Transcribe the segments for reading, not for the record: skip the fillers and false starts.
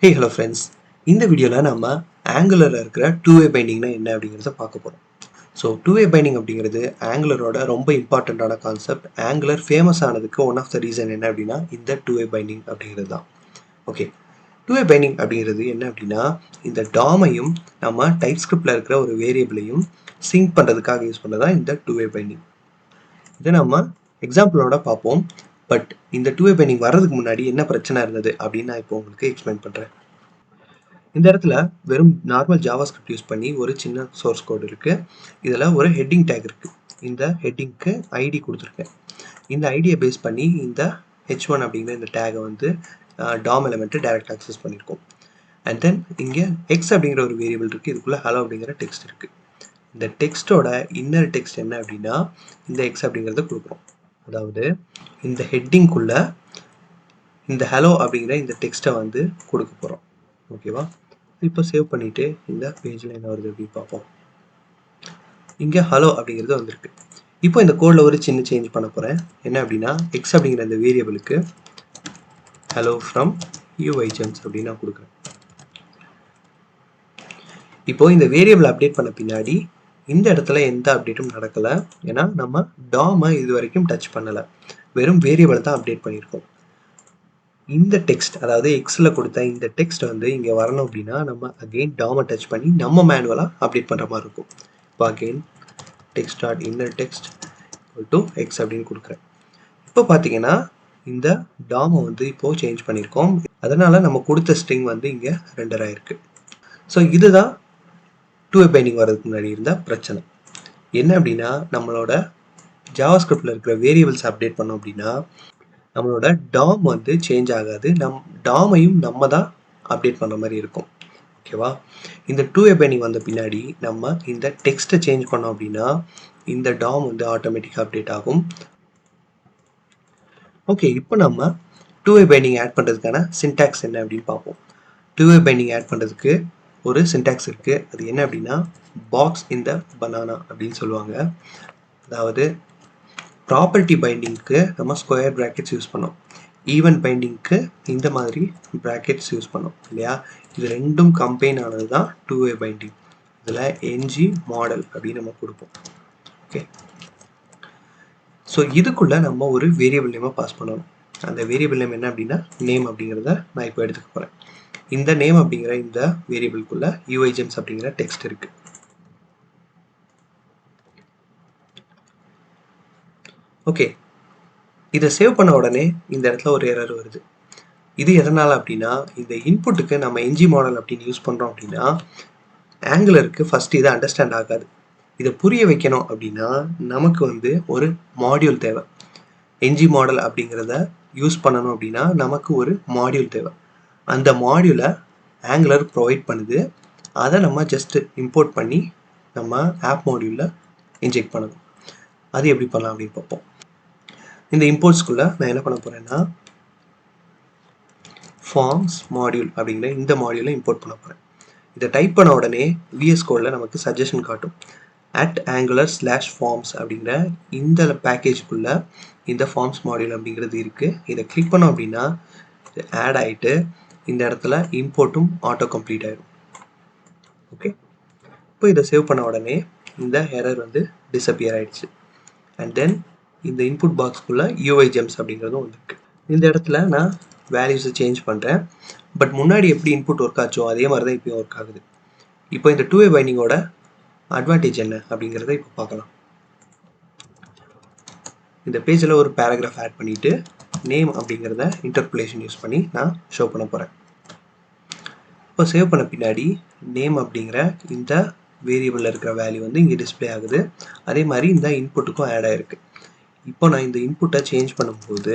Hey hello friends, இந்த வீடியோவில் நம்ம ஆங்குலரில் இருக்கிற டூ-வே பைண்டிங்னா என்ன அப்படிங்கிறத பார்க்க போகிறோம். ஸோ டூ-வே பைண்டிங் அப்படிங்கிறது ஆங்குலரோட ரொம்ப இம்பார்ட்டண்ட்டான கான்செப்ட். ஆங்குலர் ஃபேமஸ் ஆனதுக்கு ஒன் ஆஃப் த ரீசன் என்ன அப்படின்னா இந்த டூ-வே பைண்டிங் அப்படிங்கிறது தான். ஓகே, டூ-வே பைண்டிங் அப்படிங்கிறது என்ன அப்படின்னா இந்த டாமையும் நம்ம டைப் ஸ்கிரிப்டில் இருக்கிற ஒரு வேரியபிளையும் சிங்க் பண்ணுறதுக்காக யூஸ் பண்ணுறது இந்த டூ-வே பைண்டிங். இதை நம்ம எக்ஸாம்பிளோட பார்ப்போம். பட் இந்த டூ-வே பைண்டிங் வர்றதுக்கு முன்னாடி என்ன பிரச்சனை இருந்தது அப்படின்னு நான் இப்போ உங்களுக்கு எக்ஸ்பிளைன் பண்ணுறேன். இந்த இடத்துல வெறும் நார்மல் ஜாவாஸ்கிரிப்ட் யூஸ் பண்ணி ஒரு சின்ன சோர்ஸ் கோட் இருக்குது. இதில் ஒரு ஹெட்டிங் டேக் இருக்குது. இந்த ஹெட்டிங்க்கு ஐடி கொடுத்துருக்கேன். இந்த ஐடியை பேஸ் பண்ணி இந்த h1 அப்படிங்கிற இந்த டேகை வந்து டாம் எலிமெண்ட்டு டைரக்ட் ஆக்சஸ் பண்ணியிருக்கோம். அண்ட் தென் இங்கே எக்ஸ் அப்படிங்கிற ஒரு வேரியபிள் இருக்குது. இதுக்குள்ளே ஹலோ அப்படிங்கிற டெக்ஸ்ட் இருக்குது. இந்த டெக்ஸ்ட்டோட இன்னர் டெக்ஸ்ட் என்ன அப்படின்னா இந்த எக்ஸ் அப்படிங்கிறத கொடுக்குறோம். அதாவது இந்த ஹெட்டிங்குள்ளே இந்த ஹலோ அப்படிங்கிற இந்த டெக்ஸ்ட்டை வந்து கொடுக்க போகிறோம். ஓகேவா? இப்போ சேவ் பண்ணிவிட்டு இந்த பேஜில் என்ன வருது அப்படின்னு பார்ப்போம். இங்கே ஹலோ அப்படிங்கிறது வந்திருக்கு. இப்போ இந்த கோடில் ஒரு சின்ன சேஞ்ச் பண்ண போகிறேன். என்ன அப்படின்னா எக்ஸ் அப்படிங்கிற இந்த வேரியபிளுக்கு ஹலோ ஃப்ரம் யூஐஜெம்ஸ் அப்படின்னு நான் கொடுக்குறேன். இப்போ இந்த வேரியபிள் அப்டேட் பண்ண பின்னாடி இந்த இடத்துல எந்த அப்டேட்டும் நடக்கலை. ஏன்னா நம்ம டாமை இது வரைக்கும் டச் பண்ணலை, வெறும் வேரியபிள் தான் அப்டேட் பண்ணியிருக்கோம். இந்த டெக்ஸ்ட், அதாவது எக்ஸில் கொடுத்த இந்த டெக்ஸ்ட் வந்து இங்கே வரணும் அப்படின்னா நம்ம அகெயின் டாமை டச் பண்ணி நம்ம மேனுவலாக அப்டேட் பண்ணுற மாதிரி இருக்கும். இப்போ again text dot inner text to X அப்படின்னு கொடுக்குறேன். இப்போ பார்த்தீங்கன்னா இந்த டாமை வந்து இப்போது சேஞ்ச் பண்ணியிருக்கோம். அதனால் நம்ம கொடுத்த ஸ்ட்ரிங் வந்து இங்கே ரெண்டர் ஆகிருக்கு. ஸோ இதுதான் டூ-வே பைண்டிங் வர்றதுக்கு முன்னாடி இருந்த பிரச்சனை. என்ன அப்படின்னா நம்மளோட ஜாவாஸ்கிரிப்டில் இருக்கிற வேரியபிள்ஸ் அப்டேட் பண்ணோம் அப்படின்னா நம்மளோட டாம் வந்து சேஞ்ச் ஆகாது. டாமையும் நம்ம தான் அப்டேட் பண்ணுற மாதிரி இருக்கும். ஓகேவா? இந்த டூ-வே பைண்டிங் வந்த பின்னாடி நம்ம இந்த டெக்ஸ்ட்டை சேஞ்ச் பண்ணோம் அப்படின்னா இந்த டாம் வந்து ஆட்டோமேட்டிக்காக அப்டேட் ஆகும். ஓகே, இப்போ நம்ம டூ-வே பைண்டிங் ஆட் பண்ணுறதுக்கான சின்டாக்ஸ் என்ன அப்படின்னு பார்ப்போம். டூ-வே பைண்டிங் ஆட் பண்ணுறதுக்கு ஒரு சின்டாக்ஸ் இருக்குது. அது என்ன அப்படின்னா பாக்ஸ் இன் த பனானா அப்படின்னு சொல்லுவாங்க. அதாவது ப்ராப்பர்ட்டி பைண்டிங்க்கு நம்ம ஸ்கொயர் ப்ராக்கெட்ஸ் யூஸ் பண்ணோம். ஈவன் பைண்டிங்க்கு இந்த மாதிரி ப்ராக்கெட்ஸ் யூஸ் பண்ணோம் இல்லையா? இது ரெண்டும் கம்பைன் ஆனது தான் டூ-வே பைண்டிங். இதில் என்ஜி மாடல் அப்படின்னு நம்ம கொடுப்போம். ஓகே, ஸோ இதுக்குள்ளே நம்ம ஒரு வேரியபிள் நேமை பாஸ் பண்ணணும். அந்த வேரியபிள் நேம் என்ன அப்படின்னா நேம் அப்படிங்கிறத நான் இப்போ எடுத்துக்க போகிறேன். இந்த நேம் அப்படிங்கிற இந்த வேரியபிள்குள்ளே யூஐஜெம்ஸ் அப்படிங்கிற டெக்ஸ்ட் இருக்குது. ஓகே, இதை சேவ் பண்ண உடனே இந்த இடத்துல ஒரு எரர் வருது. இது எதனால் அப்படின்னா இந்த இன்புட்டுக்கு நம்ம என்ஜி மாடல் அப்படின்னு யூஸ் பண்ணுறோம் அப்படின்னா ஆங்குலருக்கு ஃபஸ்ட்டு இதை அண்டர்ஸ்டாண்ட் ஆகாது. இதை புரிய வைக்கணும் அப்படின்னா நமக்கு வந்து ஒரு மாடியூல் தேவை. என்ஜி மாடல் அப்படிங்கிறத யூஸ் பண்ணணும் அப்படின்னா நமக்கு ஒரு மாடியூல் தேவை. அந்த மாடியூலை ஆங்குலர் ப்ரொவைட் பண்ணுது. அதை நம்ம ஜஸ்ட் இம்போர்ட் பண்ணி நம்ம ஆப் மாடியூலில் இன்ஜெக்ட் பண்ணணும். அது எப்படி பண்ணலாம் அப்படின்னு பார்ப்போம். இந்த இம்போர்ட்ஸ்குள்ளே நான் என்ன பண்ண போகிறேன்னா ஃபார்ம்ஸ் மாடியூல் அப்படிங்கிற இந்த மாடியூலை இம்போர்ட் பண்ண போகிறேன். இதை டைப் பண்ண உடனே விஎஸ் கோடில் நமக்கு சஜஷன் காட்டும். @angular/forms அப்படிங்கிற இந்த பேக்கேஜுக்குள்ளே இந்த ஃபார்ம்ஸ் மாடியூல் அப்படிங்கிறது இருக்குது. இதை கிளிக் பண்ணோம் அப்படின்னா இது ஆட் ஆகிட்டு இந்த இடத்துல இம்போர்ட்டும் ஆட்டோ கம்ப்ளீட் ஆகிடும். ஓகே, இப்போ இதை சேவ் பண்ண உடனே இந்த எரர் வந்து டிஸப்பியர் ஆகிடுச்சு. அண்ட் தென் இந்த இன்புட் பாக்ஸ்க்குள்ளே யூஐஜெம்ஸ் அப்படிங்கிறதும் வந்துருக்கு. இந்த இடத்துல நான் வேல்யூஸை சேஞ்ச் பண்ணுறேன். பட் முன்னாடி எப்படி இன்புட் ஒர்க் ஆச்சோ அதே மாதிரி தான் இப்போயும் ஒர்க் ஆகுது. இப்போ இந்த டூ-வே பைண்டிங்கோட அட்வான்டேஜ் என்ன அப்படிங்கிறத இப்போ பார்க்கலாம். இந்த பேஜில் ஒரு பேராகிராஃப் ஆட் பண்ணிவிட்டு நேம் அப்படிங்கிறத இன்டர்போலேஷன் யூஸ் பண்ணி நான் ஷோ பண்ண போகிறேன். இப்போ சேவ் பண்ண பின்னாடி நேம் அப்படிங்கிற இந்த வேரியபிளில் இருக்கிற வேல்யூ வந்து இங்கே டிஸ்பிளே ஆகுது. அதே மாதிரி இந்த இன்புட்டுக்கும் ஆட் ஆகிருக்கு. இப்போ நான் இந்த இன்புட்டை சேஞ்ச் பண்ணும்போது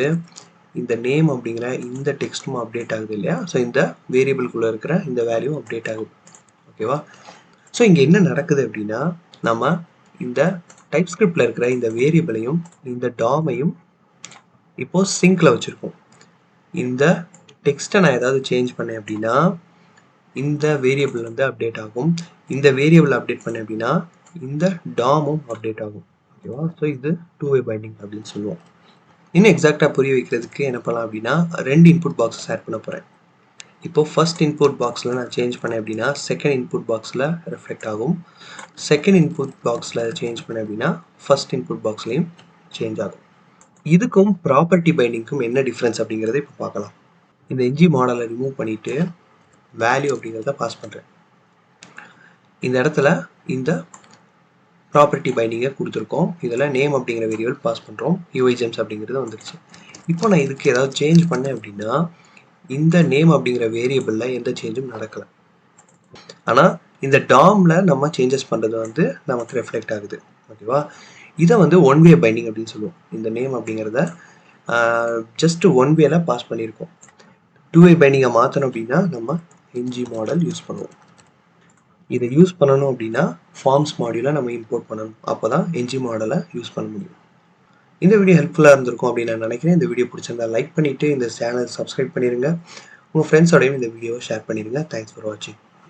இந்த நேம் அப்படிங்கிற இந்த டெக்ஸ்ட்டும் அப்டேட் ஆகுது இல்லையா? ஸோ இந்த வேரியபிள்குள்ளே இருக்கிற இந்த வேல்யூ அப்டேட் ஆகுது. ஓகேவா? ஸோ இங்கே என்ன நடக்குது அப்படின்னா நம்ம இந்த டைப் ஸ்கிரிப்டில் இருக்கிற இந்த வேரியபிளையும் இந்த டாமையும் இப்போது சிங்கில் வச்சுருக்கோம். இந்த டெக்ஸ்ட்டை நான் ஏதாவது சேஞ்ச் பண்ணேன் அப்படின்னா இந்த வேரியபிள் வந்து அப்டேட் ஆகும். இந்த வேரியபிள் அப்டேட் பண்ணேன் அப்படின்னா இந்த டாமும் அப்டேட் ஆகும். ஓகேவா? ஸோ இது டூ-வே பைண்டிங் அப்படின்னு சொல்லுவோம். இன்னும் எக்ஸாக்டாக புரிய வைக்கிறதுக்கு என்ன பண்ணலாம் அப்படின்னா ரெண்டு இன்புட் பாக்ஸஸ் ஆட் பண்ண போகிறேன். இப்போ ஃபர்ஸ்ட் இன்புட் பாக்ஸில் நான் சேஞ்ச் பண்ணேன் அப்படின்னா செகண்ட் இன்புட் பாக்ஸில் ரெஃப்ளெக்ட் ஆகும். செகண்ட் இன்புட் பாக்ஸில் சேஞ்ச் பண்ணேன் அப்படின்னா ஃபர்ஸ்ட் இன்புட் பாக்ஸ்லையும் சேஞ்ச் ஆகும். இதுக்கும் ப்ராப்பர்ட்டி பைண்டிங்க்கும் என்ன டிஃப்ரென்ஸ் அப்படிங்கிறத இப்போ பார்க்கலாம். இந்த என்ஜி மாடலை ரிமூவ் பண்ணிவிட்டு வேல்யூ அப்படிங்கிறத பாஸ் பண்ணுறேன். இந்த இடத்துல இந்த ப்ராப்பர்ட்டி பைண்டிங்கை கொடுத்துருக்கோம். இதில் நேம் அப்படிங்கிற வேரியபிள் பாஸ் பண்ணுறோம். யூஐஜெம்ஸ் அப்படிங்கிறது வந்துருச்சு. இப்போ நான் இதுக்கு ஏதாவது சேஞ்ச் பண்ணேன் அப்படின்னா இந்த நேம் அப்படிங்கிற வேரியபிளில் எந்த சேஞ்சும் நடக்கலை. ஆனால் இந்த டாமில் நம்ம சேஞ்சஸ் பண்ணுறது வந்து நமக்கு ரெஃப்ளெக்ட் ஆகுது. ஓகேவா? இதை வந்து ஒன் வே பைண்டிங் அப்படின்னு சொல்லுவோம். இந்த நேம் அப்படிங்கிறத ஜஸ்ட் ஒன் வேல பாஸ் பண்ணியிருக்கோம். டூ வே பைண்டிங்கை மாற்றணும் அப்படின்னா நம்ம என்ஜி மாடல் யூஸ் பண்ணுவோம். இதை யூஸ் பண்ணணும் அப்படின்னா ஃபார்ம்ஸ் மாடியூலை நம்ம இம்போர்ட் பண்ணணும். அப்போ தான் என்ஜி மாடலை யூஸ் பண்ண முடியும். இந்த வீடியோ ஹெல்ப்ஃபுல்லாக இருந்திருக்கும் அப்படின்னு நான் நினைக்கிறேன். இந்த வீடியோ பிடிச்சிருந்தா லைக் பண்ணிவிட்டு இந்த சேனல் சப்ஸ்கிரைப் பண்ணிடுங்க. உங்கள் ஃப்ரெண்ட்ஸோடையும் இந்த வீடியோவை ஷேர் பண்ணிடுங்க. தேங்க்ஸ் ஃபார் வாட்சிங்.